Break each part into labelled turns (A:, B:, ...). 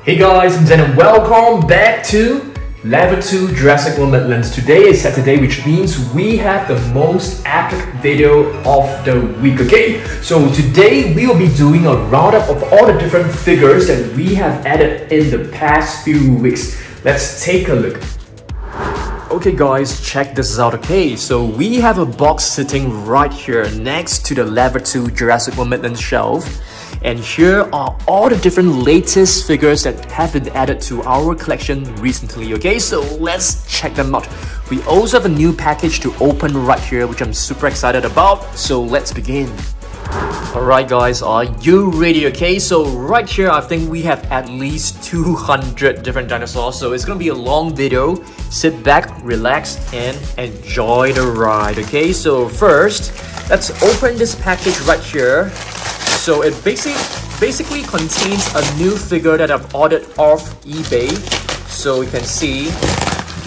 A: Hey guys, I'm Zen and welcome back to Level 2 Jurassic World Midlands. Today is Saturday, which means we have the most epic video of the week, okay? So today we will be doing a roundup of all the different figures that we have added in the past few weeks. Let's take a look. Okay guys, check this out, okay? So we have a box sitting right here next to the Level 2 Jurassic World Midlands shelf. And here are all the different latest figures that have been added to our collection recently, okay? So let's check them out. We also have a new package to open right here, which I'm super excited about. So let's begin. Alright guys, are you ready? Okay, so right here I think we have at least 200 different dinosaurs, so it's gonna be a long video. Sit back, relax, and enjoy the ride, okay? So first, let's open this package right here. So it basically contains a new figure that I've ordered off eBay. So you can see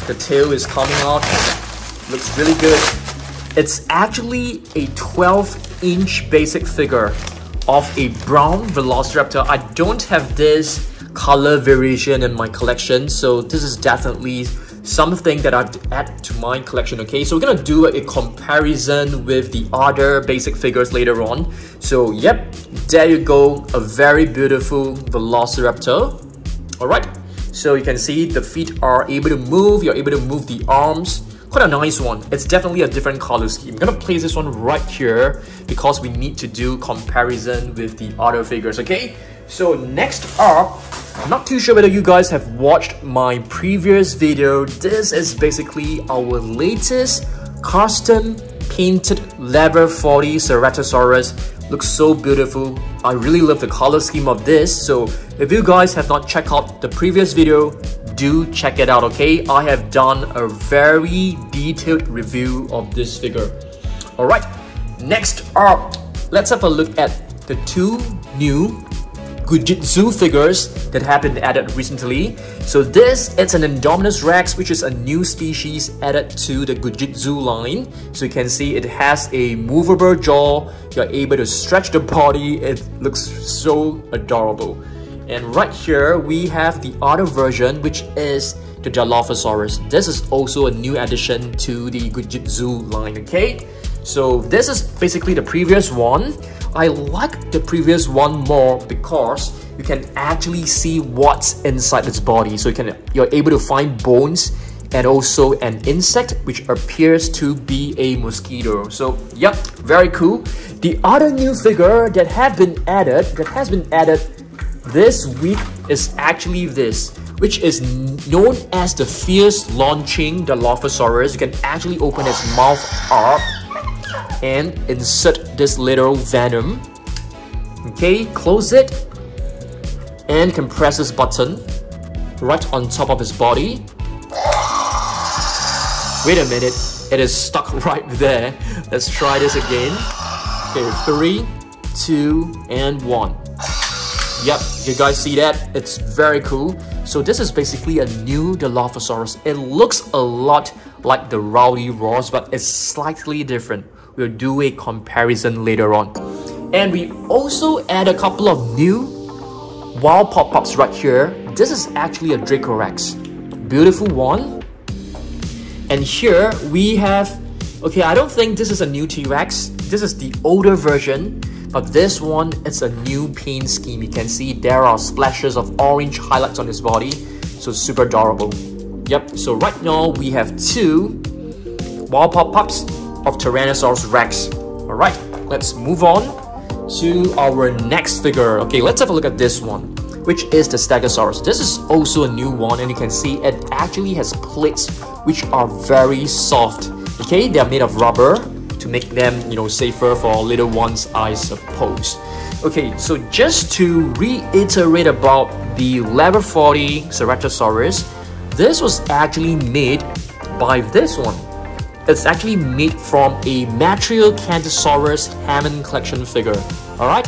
A: the tail is coming out, looks really good. It's actually a 12-inch basic figure of a brown Velociraptor. I don't have this color variation in my collection, so this is definitely something that I've added to my collection, okay? So we're gonna do a comparison with the other basic figures later on. So yep, there you go, a very beautiful Velociraptor. Alright, so you can see the feet are able to move, you're able to move the arms. Quite a nice one. It's definitely a different color scheme. I'm gonna place this one right here because we need to do comparison with the other figures, okay? So next up, I'm not too sure whether you guys have watched my previous video. This is basically our latest custom painted level 40 Ceratosaurus. Looks so beautiful. I really love the color scheme of this. So if you guys have not checked out the previous video, do check it out, okay? I have done a very detailed review of this figure. Alright, next up, let's have a look at the two new Gujitsu figures that have been added recently. So this, it's an Indominus Rex, which is a new species added to the Gujitsu line. So you can see it has a movable jaw. You're able to stretch the body. It looks so adorable. And right here, we have the other version, which is the Dilophosaurus. This is also a new addition to the Gujitsu line, okay? So this is basically the previous one. I like the previous one more because you can actually see what's inside its body. So you're able to find bones and also an insect, which appears to be a mosquito. So yep, very cool. The other new figure that has been added this week is actually this, which is known as the fierce launching Dilophosaurus. You can actually open its mouth up and insert this little venom. Okay, close it and can press this button right on top of his body. Wait a minute, it is stuck right there. Let's try this again. Okay, 3, 2, and 1. Yep, you guys see that? It's very cool. So this is basically a new Dilophosaurus. It looks a lot like the Rowdy Roars, but it's slightly different. We'll do a comparison later on. And we also add a couple of new wild pop-ups right here. This is actually a Dracorex. Beautiful one. And here we have, okay, I don't think this is a new T-Rex. This is the older version. But this one, it's a new paint scheme. You can see there are splashes of orange highlights on his body. So super adorable. Yep, so right now we have two wild pop-ups of Tyrannosaurus Rex. Alright, let's move on to our next figure. Okay, let's have a look at this one, which is the Stegosaurus. This is also a new one, and you can see it actually has plates which are very soft. Okay, they are made of rubber to make them, safer for little ones, I suppose. Okay, so just to reiterate about the level 40 Ceratosaurus, this was actually made by this one. It's actually made from a Matrilocanthrosaurus Hammond collection figure. Alright,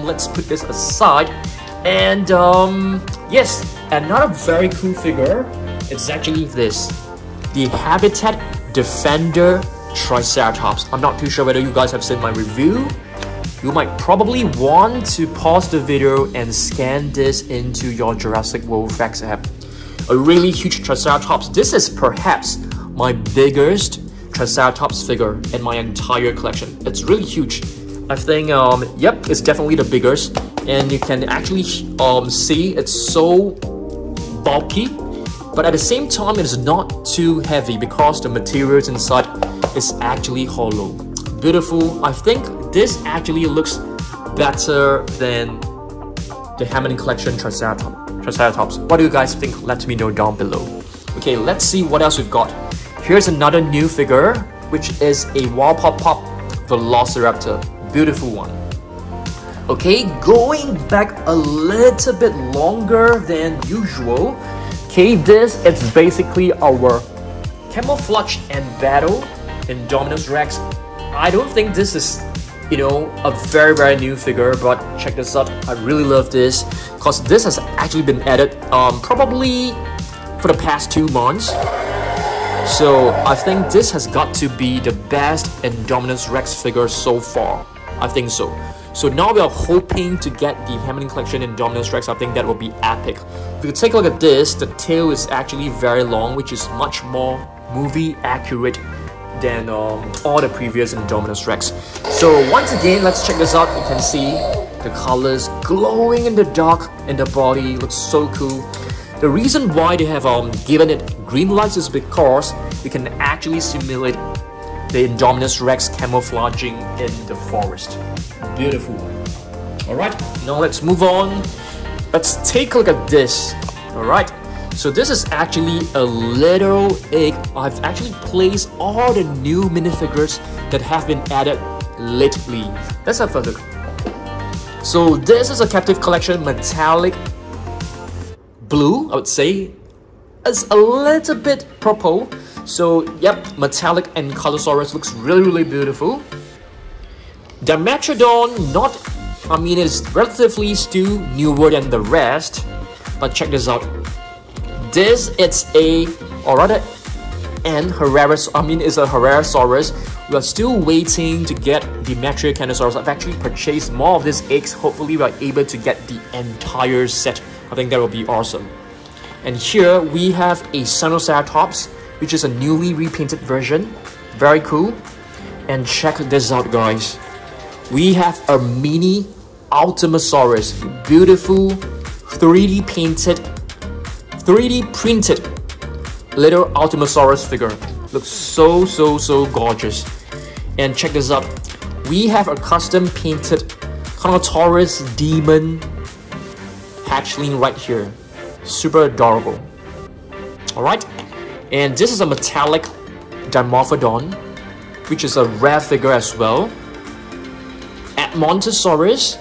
A: let's put this aside. And yes, another very cool figure, it's actually this, the Habitat Defender Triceratops. I'm not too sure whether you guys have seen my review. you might probably want to pause the video and scan this into your Jurassic World Facts app. A really huge Triceratops. This is perhaps my biggest Triceratops figure in my entire collection. It's really huge. I think, yep, it's definitely the biggest. And you can actually see it's so bulky, but at the same time, it is not too heavy because the materials inside is actually hollow. Beautiful. I think this actually looks better than the Hammond Collection Triceratops. What do you guys think? Let me know down below. Okay, let's see what else we've got. Here's another new figure, which is a Wow Pop Pop Velociraptor. Beautiful one. Okay, going back a little bit longer than usual. Okay, this is basically our Camouflage and Battle Indominus Rex. I don't think this is, you know, a very new figure, but check this out. I really love this because this has actually been added probably for the past 2 months. So I think this has got to be the best Indominus Rex figure so far. I think so. So now we are hoping to get the Hammond Collection Indominus Rex. I think that will be epic. If you take a look at this, the tail is actually very long, which is much more movie accurate than all the previous Indominus Rex. So once again, let's check this out. You can see the colors glowing in the dark and the body looks so cool. The reason why they have given it green lights is because we can actually simulate the Indominus Rex camouflaging in the forest. Beautiful. Alright, now let's move on. Let's take a look at this. Alright, so this is actually a little egg. I've actually placed all the new minifigures that have been added lately. Let's have a look. So this is a captive collection metallic blue, I would say. It's a little bit purple. So yep, metallic and Colossal looks really beautiful. Dimetrodon, it's relatively still newer than the rest, but check this out. This is a, or rather, it's a Herrerasaurus. We are still waiting to get the Metriacanosaurus. I've actually purchased more of these eggs. Hopefully we are able to get the entire set. I think that will be awesome. And here we have a Triceratops, which is a newly repainted version. Very cool. And check this out, guys. We have a mini Ultimasaurus. Beautiful 3D printed little Ultimasaurus figure. Looks so gorgeous. And check this out. We have a custom painted Carnotaurus demon hatchling right here. Super adorable. Alright. And this is a metallic Dimorphodon, which is a rare figure as well. Montosaurus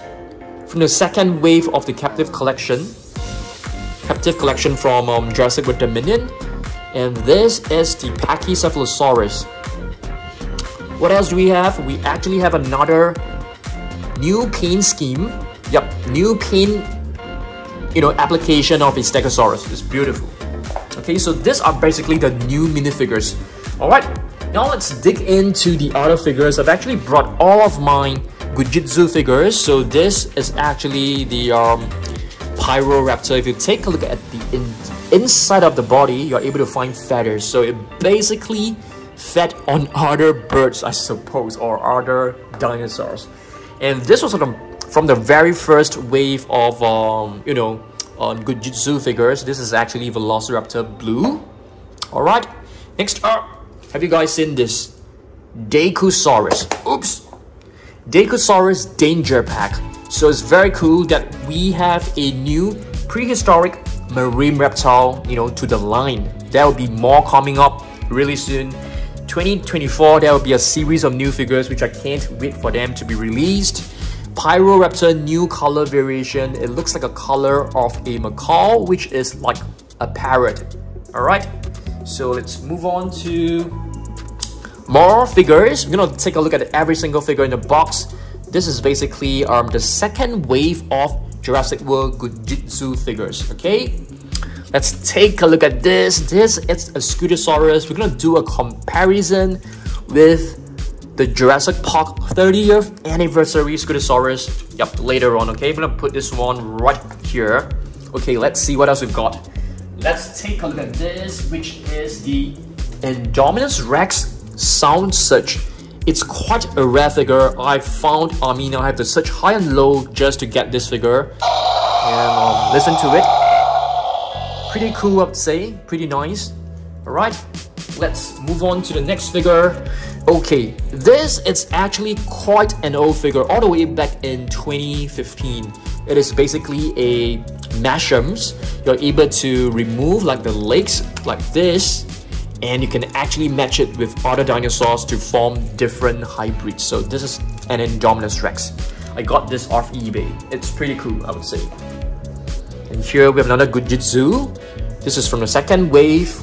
A: from the second wave of the captive collection from Jurassic with Dominion. And this is the Pachycephalosaurus. What else do we have? We actually have another new paint scheme. Yep, new paint, application of a Stegosaurus. It's beautiful. Okay, so these are basically the new minifigures. Alright, now let's dig into the other figures. I've actually brought all of my Gujitsu figures. So this is actually the Pyroraptor. If you take a look at the inside of the body, you're able to find feathers. So it basically fed on other birds, I suppose, or other dinosaurs. And this was from the very first wave of Gujitsu figures. This is actually Velociraptor Blue. Alright, next up, have you guys seen this? Daikosaurus. Oops! Daikosaurus Danger Pack. So it's very cool that we have a new prehistoric marine reptile, to the line. There will be more coming up really soon. 2024, there will be a series of new figures which I can't wait for them to be released. Pyroraptor new color variation. It looks like a color of a macaw, which is like a parrot. Alright, so let's move on to more figures. We're gonna take a look at every single figure in the box. This is basically the second wave of Jurassic World Gujitsu figures. Okay, let's take a look at this. This is a Scutosaurus. We're gonna do a comparison with the Jurassic Park 30th anniversary Scutosaurus. Yep, later on, okay? I'm gonna put this one right here. Okay, let's see what else we've got. Let's take a look at this, which is the Indominus Rex Sound Search. It's quite a rare figure. I have to search high and low just to get this figure. And listen to it. Pretty cool, I would say. Pretty nice. Alright, let's move on to the next figure. Okay, this is actually quite an old figure, all the way back in 2015. It is basically a mashems. You're able to remove like the legs like this, and you can actually match it with other dinosaurs to form different hybrids. So this is an Indominus Rex. I got this off eBay. It's pretty cool, I would say. And here we have another Gujitsu. This is from the second wave.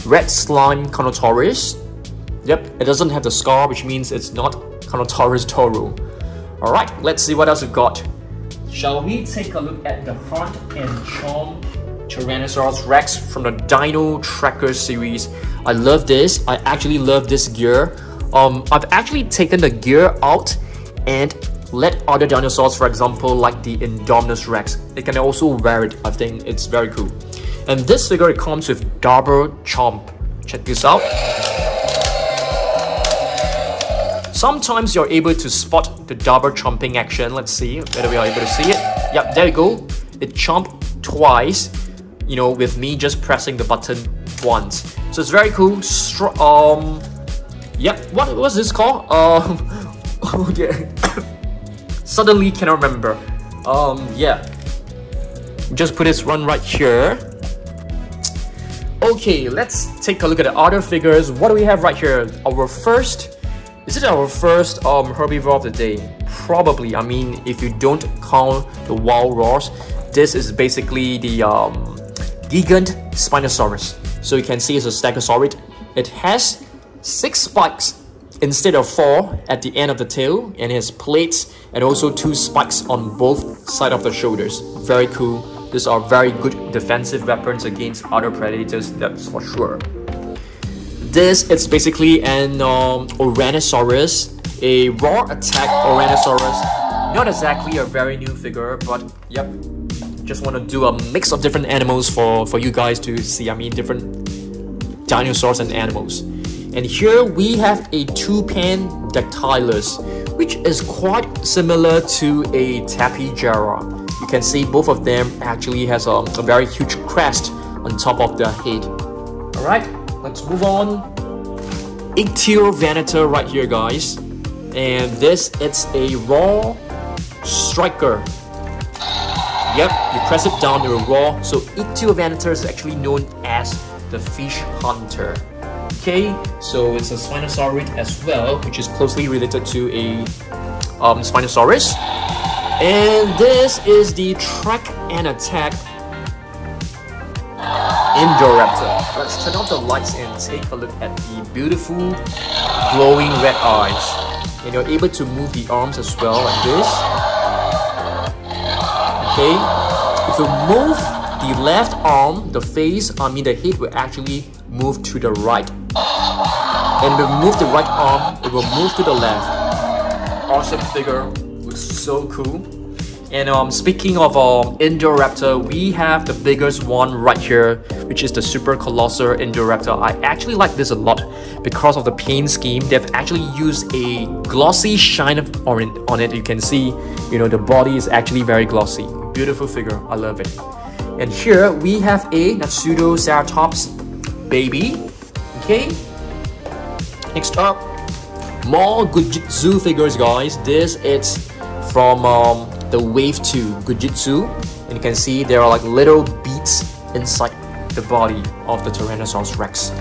A: Red Slime Carnotaurus. Yep, it doesn't have the scar, which means it's not Carnotaurus Toro. Alright, let's see what else we've got. Shall we take a look at the Hunt and Chomp Tyrannosaurus Rex from the Dino Tracker series. I love this. I actually love this gear. I've actually taken the gear out and let other dinosaurs, for example, like the Indominus Rex, they can also wear it. I think it's very cool. And this figure, it comes with double chomp. Check this out. Sometimes you're able to spot the double chomping action. Let's see whether we are able to see it. Yep, there you go. It chomped twice, you know, with me just pressing the button once. So it's very cool. Yep, what was this called? Oh yeah. Suddenly cannot remember. Yeah. Just put this one right here. Okay, let's take a look at the other figures. What do we have right here? Is it our first herbivore of the day? Probably. I mean, if you don't count the wild roars, this is basically the Gigant Spinosaurus. So you can see it's a Stegosaurid. It has 6 spikes instead of 4 at the end of the tail, and it has plates and also 2 spikes on both sides of the shoulders. Very cool. These are very good defensive weapons against other predators, that's for sure. This is basically an Oranosaurus, a raw attack Oranosaurus. Not exactly a very new figure, but yep. Just want to do a mix of different animals for you guys to see. I mean, different dinosaurs and animals. And here we have a Toucan Dactylus, which is quite similar to a Tapijara. You can see both of them actually has a very huge crest on top of their head. Alright, let's move on. Ichthyovenator right here, guys. And this is a raw striker. Yep, you press it down, it will raw. So Ichthyovenator is actually known as the fish hunter. Okay, so it's a Spinosaurid as well, which is closely related to a Spinosaurus. And this is the Track and Attack Indoraptor. Let's turn on the lights and take a look at the beautiful glowing red eyes. And you're able to move the arms as well like this. Okay, if you move the left arm, the head will actually move to the right. And if you move the right arm, it will move to the left. Awesome figure, looks so cool. And speaking of Indoraptor, we have the biggest one right here, which is the Super Colossal Indoraptor. I actually like this a lot because of the paint scheme. They've actually used a glossy shine on it. You can see, you know, the body is actually very glossy. Beautiful figure, I love it. And here we have a Triceratops baby. Okay. Next up, more Gujitsu figures, guys. This is from the Wave 2 Gujitsu, and you can see there are like little beads inside the body of the Tyrannosaurus Rex.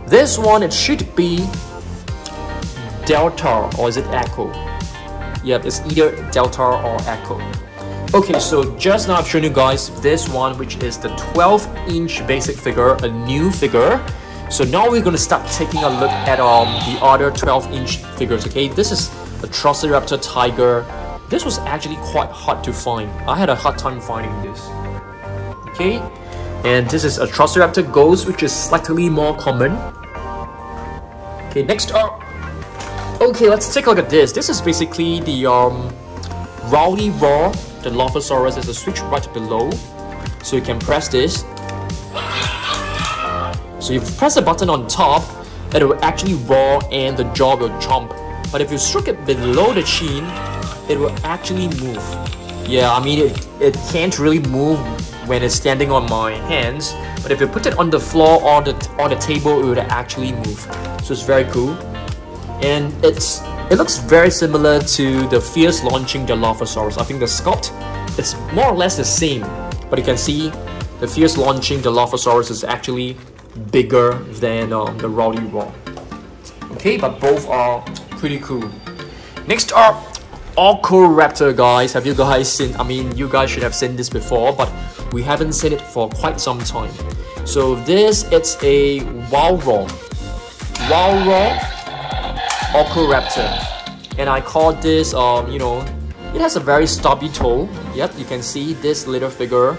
A: This one, it should be Delta, or is it Echo? Yep, it's either Delta or Echo. Okay, so just now I've shown you guys this one, which is the 12-inch basic figure, a new figure. So now we're going to start taking a look at the other 12-inch figures, okay? This is a Triceratops tiger. This was actually quite hard to find. I had a hard time finding this. Okay, and this is a Triceratops ghost, which is slightly more common. Okay, next up, Okay, let's take a look at this. This is basically the Rowdy Raw. The Dilophosaurus is a switch right below. So you can press this. So you press the button on top, it will actually roar and the jaw will chomp. But if you stroke it below the chin, it will actually move. Yeah, I mean it can't really move when it's standing on my hands. But if you put it on the floor or the table, it would actually move. So it's very cool. And it looks very similar to the fierce launching Dilophosaurus. I think the sculpt, it's more or less the same. But you can see the fierce launching Dilophosaurus is actually bigger than the Rowdy Raw. Okay, but both are pretty cool. Next up, Ocoraptor, guys. Have you guys seen? I mean, you guys should have seen this before, but we haven't seen it for quite some time. So this, it's a Wild Raw Ocoraptor, and I call this, you know, it has a very stubby toe. Yep, you can see this little figure,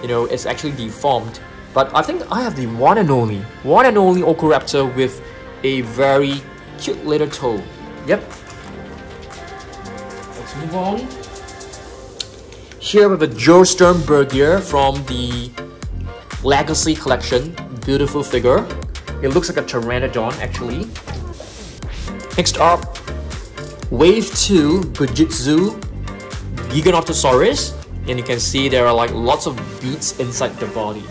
A: you know, it's actually deformed. But I think I have the one and only Ocoraptor with a very cute little toe. Yep. Let's move on. Here we have a Joe Sternberger from the Legacy Collection. Beautiful figure. It looks like a Pteranodon actually. Next up, Wave 2 Bujitsu Giganotosaurus. And you can see there are like lots of beads inside the body.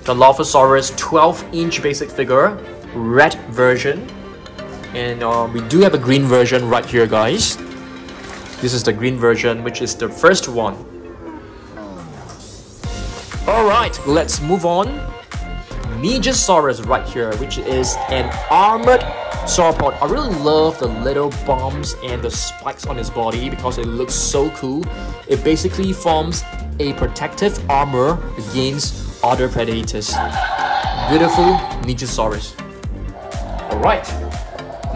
A: The Dilophosaurus 12-inch basic figure, red version. And we do have a green version right here, guys. This is the green version, which is the first one. Alright, let's move on. Megasaurus right here, which is an armored sauropod. I really love the little bumps and the spikes on his body because it looks so cool. It basically forms a protective armor against other predators. Beautiful Megasaurus. Alright,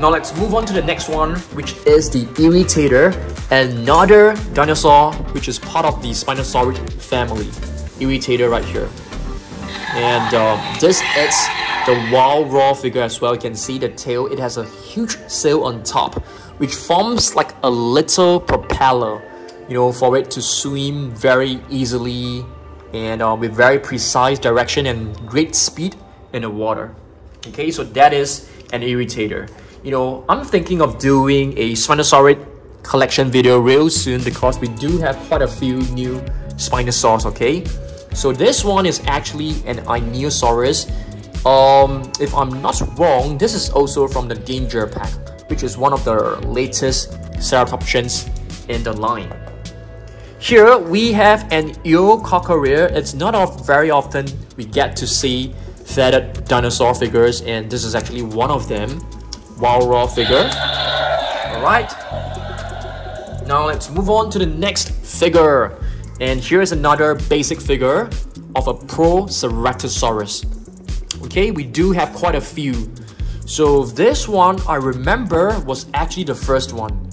A: now let's move on to the next one, which is the Irritator, another dinosaur which is part of the Spinosaurid family. Irritator right here. And this is the Wild Raw figure as well. You can see the tail, it has a huge sail on top, which forms like a little propeller, you know, for it to swim very easily and with very precise direction and great speed in the water. Okay, so that is an Irritator. You know, I'm thinking of doing a Spinosaurid collection video real soon because we do have quite a few new Spinosaurs, okay? So this one is actually an Ionosaurus. If I'm not wrong, this is also from the Danger Pack, which is one of the latest ceratopsians in the line. Here we have an Eococharia. It's not very often we get to see feathered dinosaur figures, and this is actually one of them. Wild Raw figure. Alright. Now let's move on to the next figure. And here's another basic figure of a Proceratosaurus. Okay, we do have quite a few. So this one I remember was actually the first one.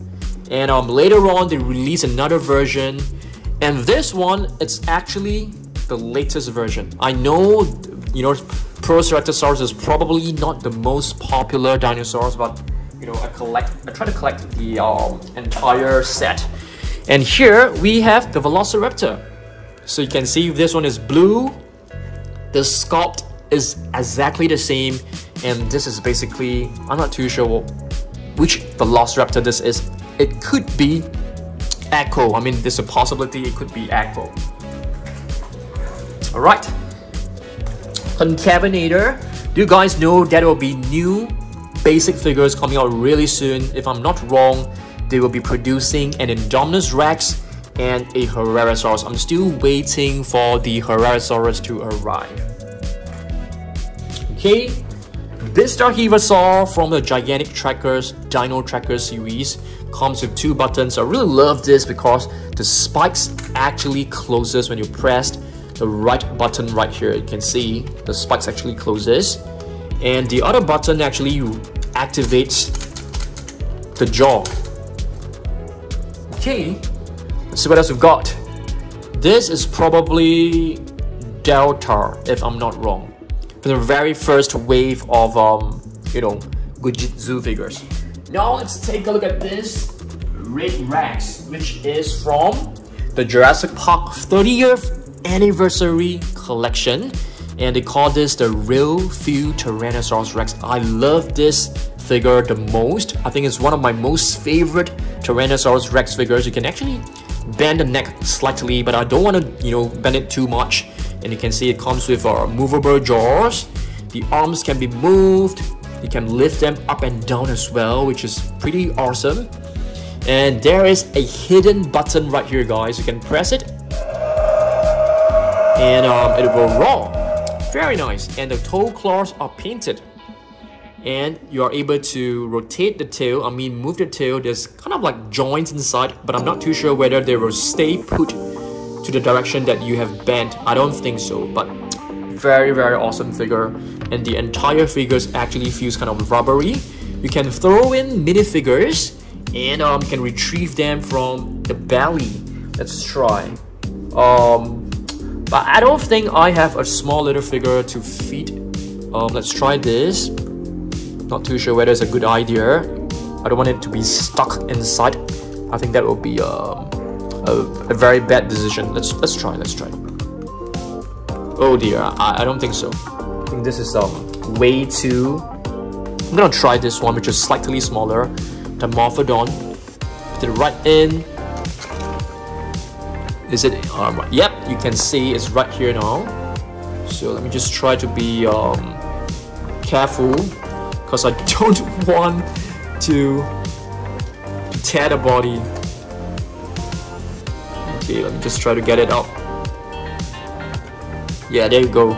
A: And later on they released another version. And this one, it's actually the latest version. I know, you know, Proceratosaurus is probably not the most popular dinosaurs, but you know, I try to collect the entire set. And here we have the Velociraptor. So you can see this one is blue. The sculpt is exactly the same, and this is basically, I'm not too sure which Velociraptor this is. It could be Echo. I mean, there's a possibility it could be Echo. Alright. Concavenator. Do you guys know there will be new basic figures coming out really soon? If I'm not wrong, they will be producing an Indominus Rex and a Herrerasaurus. I'm still waiting for the Herrerasaurus to arrive. Okay, this Starhevosaur from the Gigantic Trackers Dino Tracker series comes with two buttons. I really love this because the spikes actually closes when you press the right button right here. You can see the spikes actually closes, and the other button actually activates the jaw. Okay, let's see what else we've got. This is probably Delta, if I'm not wrong. For the very first wave of you know, Gujitsu figures. Now let's take a look at this Red Rex, which is from the Jurassic Park 30th anniversary collection, and they call this the Real Feel Tyrannosaurus Rex. I love this figure the most. I think it's one of my most favorite Tyrannosaurus Rex figures. You can actually bend the neck slightly, but I don't want to, bend it too much. And you can see it comes with movable jaws. The arms can be moved. You can lift them up and down as well, which is pretty awesome. And there is a hidden button right here, guys. You can press it and it will roll. Very nice. And the toe claws are painted, and you are able to rotate the tail, move the tail. There's kind of like joints inside, but I'm not too sure whether they will stay put to the direction that you have bent. I don't think so, but very, very awesome figure. And the entire figures actually feels kind of rubbery. You can throw in minifigures and you can retrieve them from the belly. Let's try. But I don't think I have a small little figure to feed. Let's try this. Not too sure whether it's a good idea. I don't want it to be stuck inside. I think that will be a very bad decision. Let's try. Oh dear, I don't think so. I think this is way too. I'm gonna try this one, which is slightly smaller. The Morphodon. Put it right in. Is it? Yep, you can see it's right here now. So let me just try to be careful, because I don't want to tear the body. Okay, let me just try to get it out. Yeah, there you go.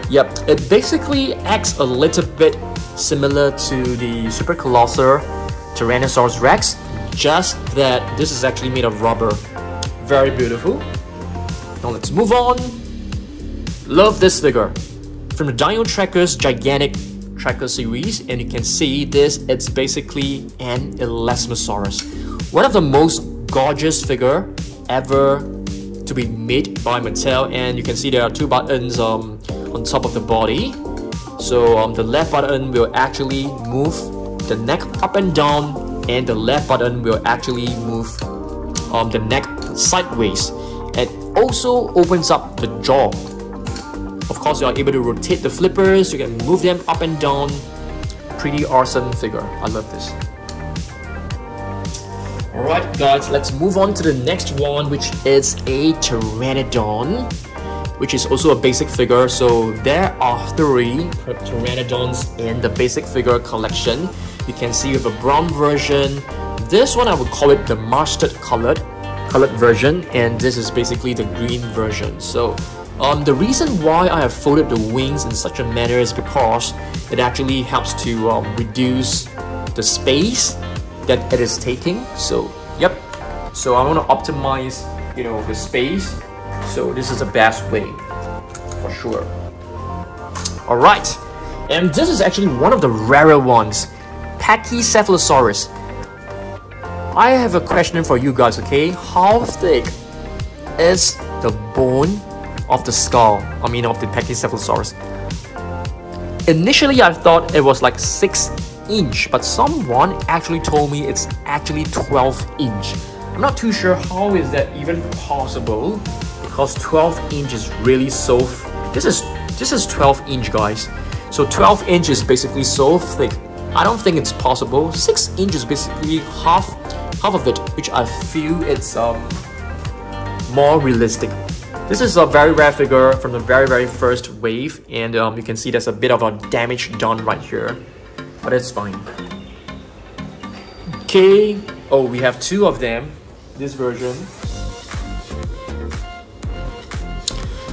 A: Yep, it basically acts a little bit similar to the Super Colossal Tyrannosaurus Rex, just that this is actually made of rubber. Very beautiful. Now let's move on. Love this figure from the Dino Trackers Gigantic Tracker series, and you can see this. It's basically an Elasmosaurus, one of the most gorgeous figure ever to be made by Mattel. And you can see there are two buttons on top of the body. So the left button will actually move the neck up and down, and the left button will actually move the neck sideways. It also opens up the jaw. Of course, you are able to rotate the flippers. You can move them up and down. Pretty awesome figure. I love this. Alright guys, let's move on to the next one, which is a Pteranodon, which is also a basic figure. So there are 3 Pteranodons in the basic figure collection. You can see with a brown version. This one I would call it the mustard colored version, and this is basically the green version. So the reason why I have folded the wings in such a manner is because it actually helps to reduce the space that it is taking. So yep, so I want to optimize the space. So this is the best way for sure. All right, and this is actually one of the rarer ones, Pachycephalosaurus. I have a question for you guys, okay? How thick is the bone of the skull? Of the Pachycephalosaurus. Initially, I thought it was like 6 inch, but someone actually told me it's actually 12 inch. I'm not too sure how is that even possible, because 12 inch is really so. This is 12 inch, guys. So 12 inch is basically so thick. I don't think it's possible. 6 inch is basically half of it, which I feel it's more realistic. This is a very rare figure from the very first wave, and you can see there's a bit of a damage done right here, but it's fine. Okay, oh, we have 2 of them, this version.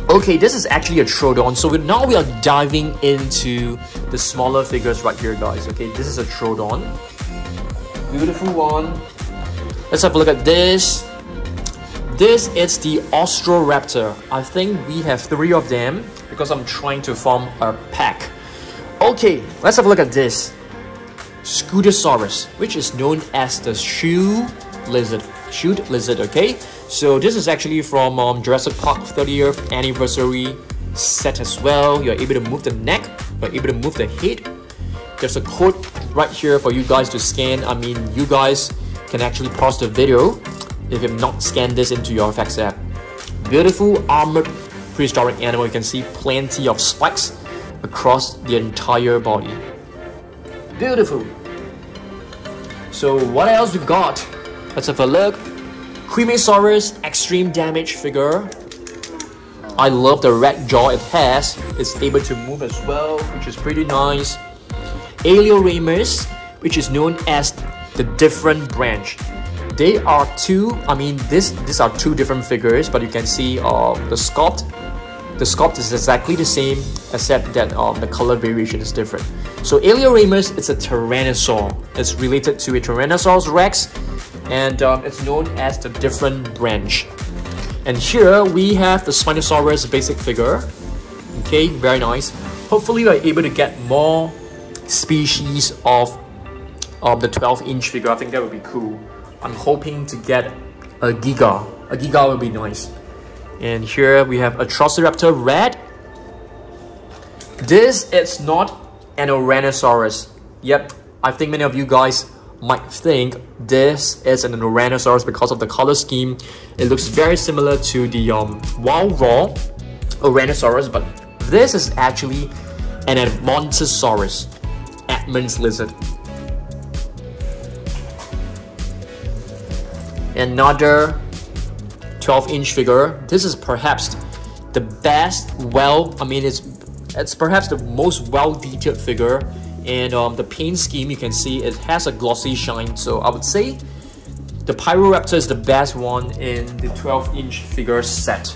A: Okay, this is actually a Troodon. So now we are diving into the smaller figures right here, guys. Okay, this is a Troodon. Beautiful one. Let's have a look at this. This is the Austroraptor. I think we have 3 of them because I'm trying to form a pack. Okay, let's have a look at this. Scutosaurus, which is known as the shoe lizard. Okay? So this is actually from Jurassic Park 30th anniversary set as well. You're able to move the neck, you're able to move the head, there's a code right here for you guys to scan. I mean, you guys can actually pause the video if you have not scanned this into your FX app. Beautiful armored prehistoric animal. You can see plenty of spikes across the entire body. Beautiful. So what else we got? Let's have a look. Cremosaurus extreme damage figure. I love the red jaw it has. It's able to move as well, which is pretty nice. Alioramus, which is known as the different branch. They are two, I mean, these are two different figures, but you can see the sculpt. The sculpt is exactly the same, except that the color variation is different. So Alioramus, it's a Tyrannosaur. It's related to a Tyrannosaurus Rex, and it's known as the different branch. And here we have the Spinosaurus basic figure. Okay, very nice. Hopefully we're able to get more species of the 12-inch figure. I think that would be cool. I'm hoping to get a Giga. A Giga would be nice. And here we have a Triceratops red. This is not an Ouranosaurus. Yep, I think many of you guys might think this is an Ouranosaurus because of the color scheme. It looks very similar to the wild raw Ouranosaurus, but this is actually an Edmontosaurus, Edmund's lizard. Another 12-inch figure. This is perhaps the best, it's perhaps the most well-detailed figure. And the paint scheme, you can see it has a glossy shine. So I would say the Pyroraptor is the best one in the 12-inch figure set.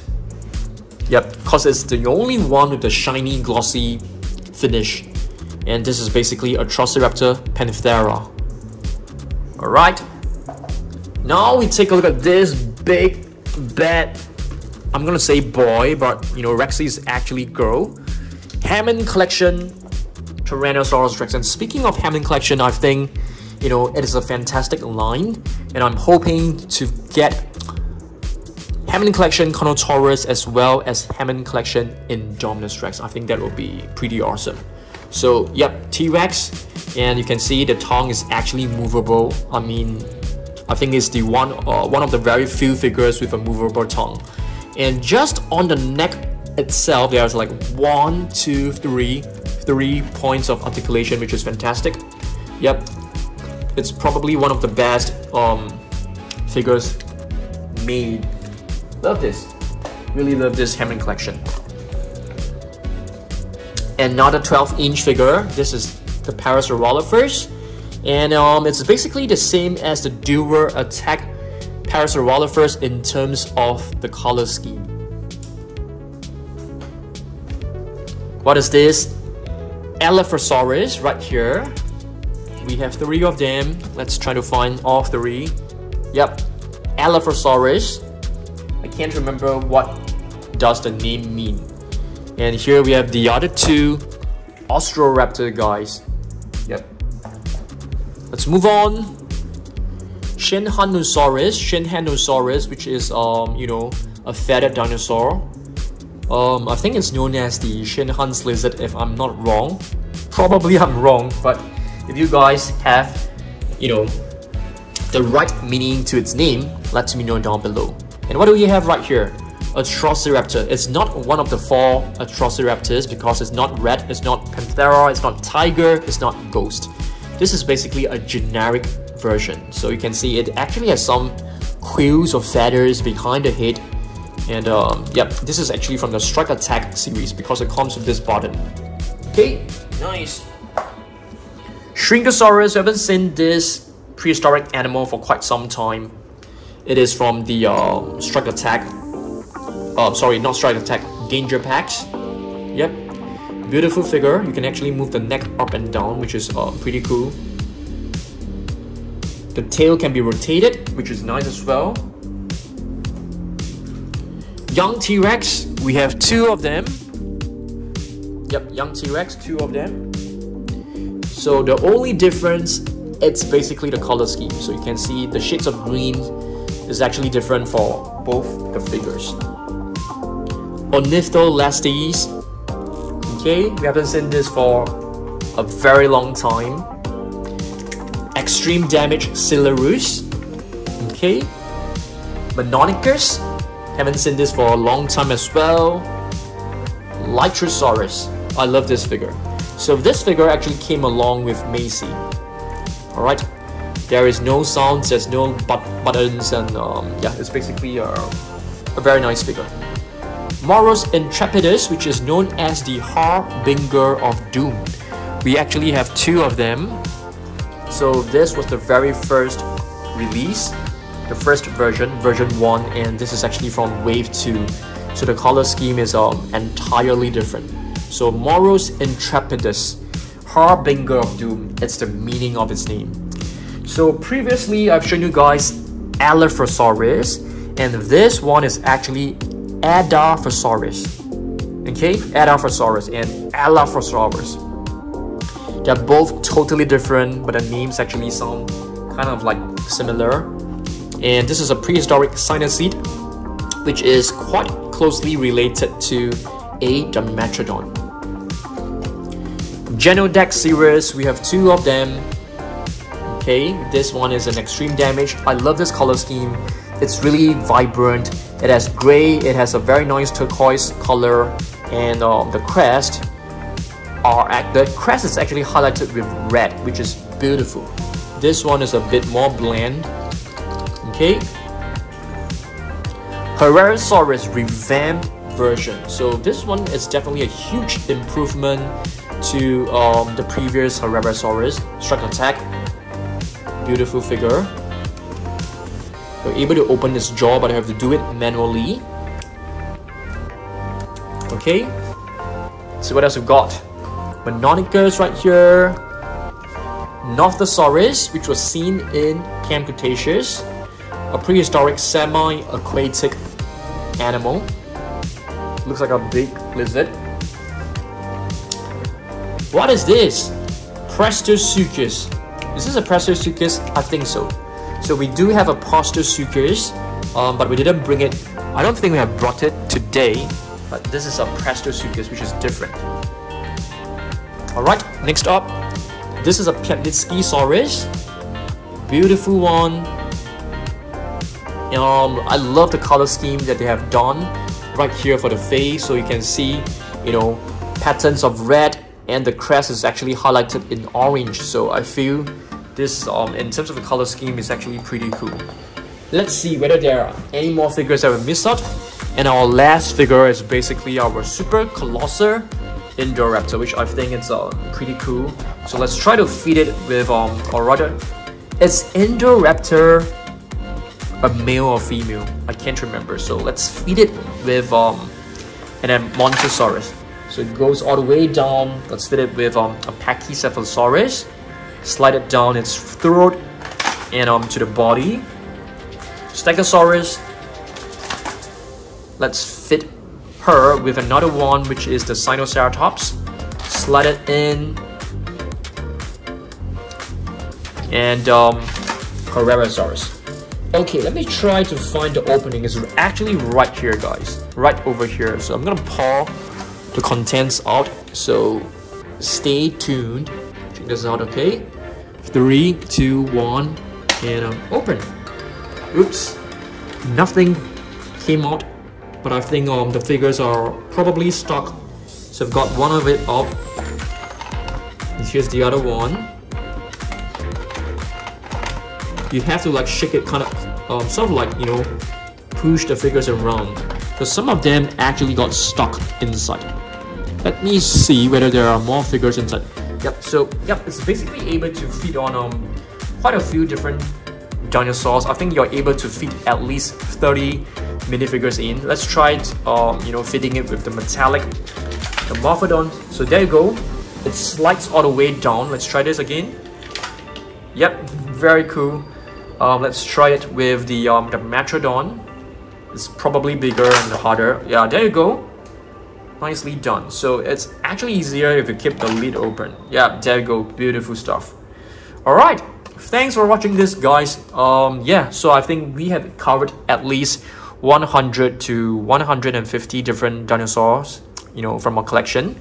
A: Yep, because it's the only one with the shiny, glossy finish. And this is basically a Triceratops Panthera. Alright. Now we take a look at this big, bad, I'm gonna say boy, but you know, Rexy is actually girl. Hammond Collection Tyrannosaurus Rex. And speaking of Hammond Collection, I think, you know, it is a fantastic line, and I'm hoping to get Hammond Collection Carnotaurus as well as Hammond Collection Indominus Rex. I think that will be pretty awesome. So, yep, T-Rex, and you can see the tongue is actually movable. I mean, I think it's the one of the very few figures with a movable tongue. And just on the neck itself, there's like 1, 2, 3 points of articulation, which is fantastic. Yep, it's probably one of the best figures made. Love this. Really love this Hammond Collection. Another 12-inch figure. This is the Parasaurolophus, and it's basically the same as the Dual Attack Parasaurolophus in terms of the color scheme. What is this? Allosaurus right here. We have 3 of them. Let's try to find all 3. Yep, Allosaurus. I can't remember what does the name mean. And here we have the other 2 Austroraptor guys. Yep. Let's move on. Shenhanosaurus, which is you know, a feathered dinosaur. I think it's known as the Shenhan's lizard, if I'm not wrong. Probably I'm wrong, but if you guys have, you know, the right meaning to its name, let me know down below. And what do we have right here? A Triceratops. It's not one of the 4 Triceratops because it's not red, it's not Panthera, it's not tiger, it's not ghost. This is basically a generic version. So you can see it actually has some quills or feathers behind the head. And yep, this is actually from the Strike Attack series because it comes with this button. Okay, nice. Shrinkosaurus, we haven't seen this prehistoric animal for quite some time. It is from the Strike Attack. Sorry, not Strike Attack, Danger Packs. Yep, beautiful figure. You can actually move the neck up and down, which is pretty cool. The tail can be rotated, which is nice as well. Young T-Rex, we have 2 of them. Yep, young T-Rex, 2 of them. So the only difference, it's basically the color scheme. So you can see the shades of green is actually different for both the figures. Ornitholestes. Okay, we haven't seen this for a very long time. Extreme Damage Silarus. Okay. Manonicus. Haven't seen this for a long time as well. Lytrosaurus. I love this figure. So this figure actually came along with Macy. Alright. There is no sounds, there's no buttons, and yeah, it's basically a very nice figure. Moros Intrepidus, which is known as the Harbinger of Doom. We actually have two of them. So this was the very first release, the first version, version 1, and this is actually from Wave 2. So the color scheme is entirely different. So Moros Intrepidus, Harbinger of Doom, it's the meaning of its name. So previously I've shown you guys Allosaurus, and this one is actually Adasaurus. Okay, Adasaurus and Allosaurus. They're both totally different, but the names actually sound kind of like similar. And this is a prehistoric cynosete, which is quite closely related to a Dimetrodon. Genodex series, we have two of them. Okay, this one is an extreme damage. I love this color scheme. It's really vibrant. It has gray, it has a very nice turquoise color, and the crest is actually highlighted with red, which is beautiful. This one is a bit more bland. Okay, Herrerasaurus revamped version. So this one is definitely a huge improvement to the previous Herrerasaurus. Strike attack, beautiful figure. You're able to open this jaw, but I have to do it manually. Okay, so what else we've got? Manonicus right here. Nothosaurus, which was seen in Camp Cretaceous, a prehistoric semi-aquatic animal. Looks like a big lizard. What is this? Prestosuchus. Is this a Prestosuchus? I think so. So we do have a Prestosuchus, but we didn't bring it. I don't think we have brought it today, but this is a Prestosuchus, which is different. Alright, next up, this is a Pyatnitskysaurus. Beautiful one. I love the color scheme that they have done right here for the face, so you can see, you know, patterns of red, and the crest is actually highlighted in orange. So I feel this, in terms of the color scheme, is actually pretty cool. Let's see whether there are any more figures that we missed out. And our last figure is basically our super colossal Indoraptor, which I think it's pretty cool. So let's try to feed it with, or rather, is Indoraptor a male or female? I can't remember. So let's feed it with, and then Montosaurus. So it goes all the way down. Let's feed it with a Pachycephalosaurus. Slide it down its throat and to the body. Stegosaurus. Let's fit her with another one, which is the Triceratops. Slide it in. And Herrerasaurus. Okay, let me try to find the opening. It's actually right here, guys. Right over here. So I'm gonna pour the contents out. So stay tuned. Check this out, okay? 3, 2, 1, and open. Oops. Nothing came out, but I think the figures are probably stuck. So I've got one of it up. And here's the other one. You have to like shake it kind of, sort of like, you know, push the figures around. Because some of them actually got stuck inside. Let me see whether there are more figures inside. Yep, so yep, it's basically able to fit on quite a few different dinosaurs. I think you're able to fit at least 30 minifigures in. Let's try it, you know, fitting it with the metallic, the Morphodon. So there you go. It slides all the way down. Let's try this again. Yep, very cool. Let's try it with the Metrodon. It's probably bigger and harder. Yeah, there you go. Nicely done. So it's actually easier if you keep the lid open. Yeah, there you go. Beautiful stuff. Alright, thanks for watching this, guys. Yeah, so I think we have covered at least 100 to 150 different dinosaurs, you know, from our collection.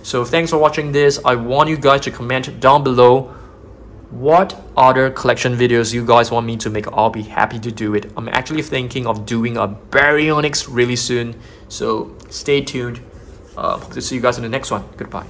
A: So thanks for watching this. I want you guys to comment down below what other collection videos you guys want me to make. I'll be happy to do it. I'm actually thinking of doing a baryonyx really soon, so stay tuned. Hope to see you guys in the next one. Goodbye.